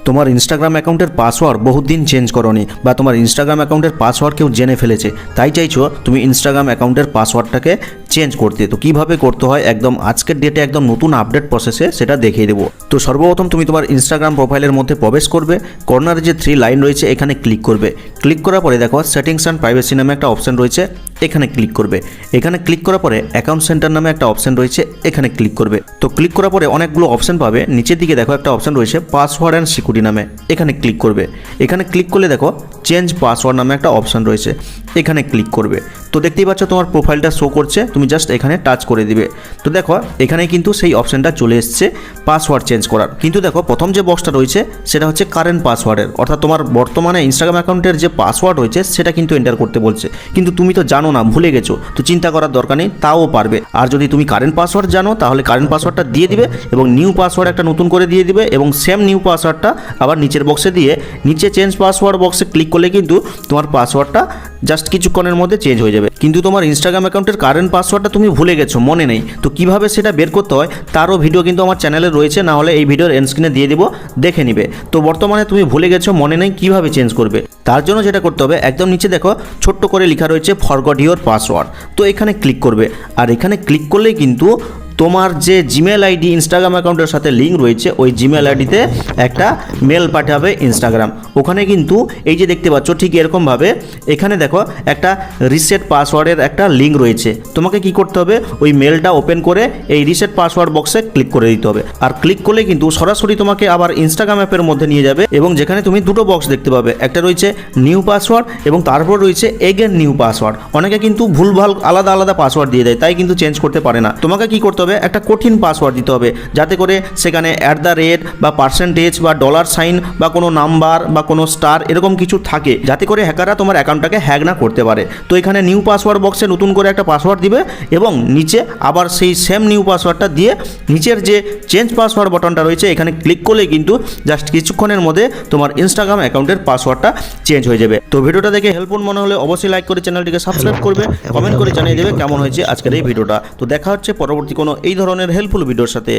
তোমার ইনস্টাগ্রাম অ্যাকাউন্টের পাসওয়ার্ড বহুত দিন চেঞ্জ করোনি বা তোমার ইনস্টাগ্রাম অ্যাকাউন্টের পাসওয়ার্ড কেউ জেনে ফেলেছে, তাই চাইছো তুমি ইনস্টাগ্রাম অ্যাকাউন্টের পাসওয়ার্ডটাকে চেঞ্জ করতে। তো কীভাবে করতে হয় একদম আজকের ডেটে একদম নতুন আপডেট প্রসেসে সেটা দেখিয়ে দেবো। তো সর্বপ্রথম তুমি তোমার ইনস্টাগ্রাম প্রোফাইলের মধ্যে প্রবেশ করবে, কর্নারে যে 3 লাইন রয়েছে এখানে ক্লিক করবে। ক্লিক করার পরে দেখো সেটিংস অ্যান্ড প্রাইভেসি নামে একটা অপশান রয়েছে, এখানে ক্লিক করবে। এখানে ক্লিক করার পরে অ্যাকাউন্ট সেন্টার নামে একটা অপশান রয়েছে, এখানে ক্লিক করবে। তো ক্লিক করার পরে অনেকগুলো অপশান পাবে, নিচের দিকে দেখো একটা অপশান রয়েছে পাসওয়ার্ড অ্যান্ড সিকিউরিটি নামে, এখানে ক্লিক করবে। এখানে ক্লিক করলে দেখো চেঞ্জ পাসওয়ার্ড নামে একটা অপশান রয়েছে, এখানে ক্লিক করবে। তো দেখতেই পাচ্ছ তোমার প্রোফাইলটা শো করছে, তুমি জাস্ট এখানে টাচ করে দিবে। তো দেখো এখানে কিন্তু সেই অপশানটা চলে এসছে পাসওয়ার্ড চেঞ্জ করার। কিন্তু দেখো প্রথম যে বক্সটা রয়েছে সেটা হচ্ছে কারেন্ট পাসওয়ার্ডের, অর্থাৎ তোমার বর্তমানে ইনস্টাগ্রাম অ্যাকাউন্টের যে পাসওয়ার্ড রয়েছে সেটা কিন্তু এন্টার করতে বলছে। কিন্তু তুমি তো জানো না, ভুলে গেছো, তো চিন্তা করার দরকার নেই, তাও পারবে। আর যদি তুমি কারেন্ট পাসওয়ার্ড জানো তাহলে কারেন্ট পাসওয়ার্ডটা দিয়ে দিবে এবং নিউ পাসওয়ার্ড একটা নতুন করে দিয়ে দিবে এবং সেম নিউ পাসওয়ার্ডটা আবার নিচের বক্সে দিয়ে নিচে চেঞ্জ পাসওয়ার্ড বক্সে ক্লিক করলে কিন্তু তোমার পাসওয়ার্ডটা জাস্ট কিছুক্ষণের মধ্যে চেঞ্জ হয়ে যাবে। কিন্তু তোমার ইনস্টাগ্রাম অ্যাকাউন্টের কারেন্ট পাসওয়ার্ডটা তুমি ভুলে গেছো, মনে নেই, তো কিভাবে সেটা বের করতে হয় তারও ভিডিও কিন্তু আমার চ্যানেলে রয়েছে, না হলে এই ভিডিওর এন্ড স্ক্রিনে দিয়ে দেবো, দেখে নিবে। তো বর্তমানে তুমি ভুলে গেছো, মনে নেই, কিভাবে চেঞ্জ করবে তার জন্য যেটা করতে হবে একদম নিচে দেখো ছোট্ট করে লেখা রয়েছে ফরগট ইওর পাসওয়ার্ড, তো এখানে ক্লিক করবে। আর এখানে ক্লিক করলেই কিন্তু তোমার যে জিমেল আইডি ইনস্টাগ্রাম অ্যাকাউন্টের সাথে লিঙ্ক রয়েছে ওই জিমেল আইডিতে একটা মেল পাঠাবে ইনস্টাগ্রাম। ওখানে কিন্তু এই যে দেখতে পাচ্ছ ঠিক এরকমভাবে এখানে দেখো একটা রিসেট পাসওয়ার্ডের একটা লিঙ্ক রয়েছে। তোমাকে কি করতে হবে, ওই মেলটা ওপেন করে এই রিসেট পাসওয়ার্ড বক্সে ক্লিক করে দিতে হবে। আর ক্লিক করলে কিন্তু সরাসরি তোমাকে আবার ইনস্টাগ্রাম অ্যাপের মধ্যে নিয়ে যাবে এবং যেখানে তুমি দুটো বক্স দেখতে পাবে, একটা রয়েছে নিউ পাসওয়ার্ড এবং তারপর রয়েছে এগেন নিউ পাসওয়ার্ড। অনেকে কিন্তু ভুলভাল আলাদা আলাদা পাসওয়ার্ড দিয়ে দেয়, তাই কিন্তু চেঞ্জ করতে পারে না। তোমাকে কি করতে হবে, একটা কঠিন পাসওয়ার্ড দিতে হবে, যাতে করে সেখানে @ বা পার্সেন্টেজ বা $সাইন বা কোনো নাম্বার বা কোনো স্টার এরকম কিছু থাকে, যাতে করে হ্যাকাররা তোমার অ্যাকাউন্টটাকে হ্যাক না করতে পারে। তো এখানে নিউ পাসওয়ার্ড বক্সে নতুন করে একটা পাসওয়ার্ড দিবে এবং নিচে আবার সেই সেম নিউ পাসওয়ার্ডটা দিয়ে নিচের যে চেঞ্জ পাসওয়ার্ড বাটনটা রয়েছে এখানে ক্লিক করলে কিন্তু জাস্ট কিছুক্ষণের মধ্যে তোমার ইনস্টাগ্রাম অ্যাকাউন্টের পাসওয়ার্ডটা চেঞ্জ হয়ে যাবে। তো ভিডিওটা দেখে হেল্পফুল মনে হলে অবশ্যই লাইক করে চ্যানেলটিকে সাবস্ক্রাইব করবে, কমেন্ট করে জানিয়ে দেবে কেমন হয়েছে আজকের এই ভিডিওটা। তো দেখা হচ্ছে পরবর্তী কোনো এই ধরনের হেল্পফুল ভিডিওর সাথে।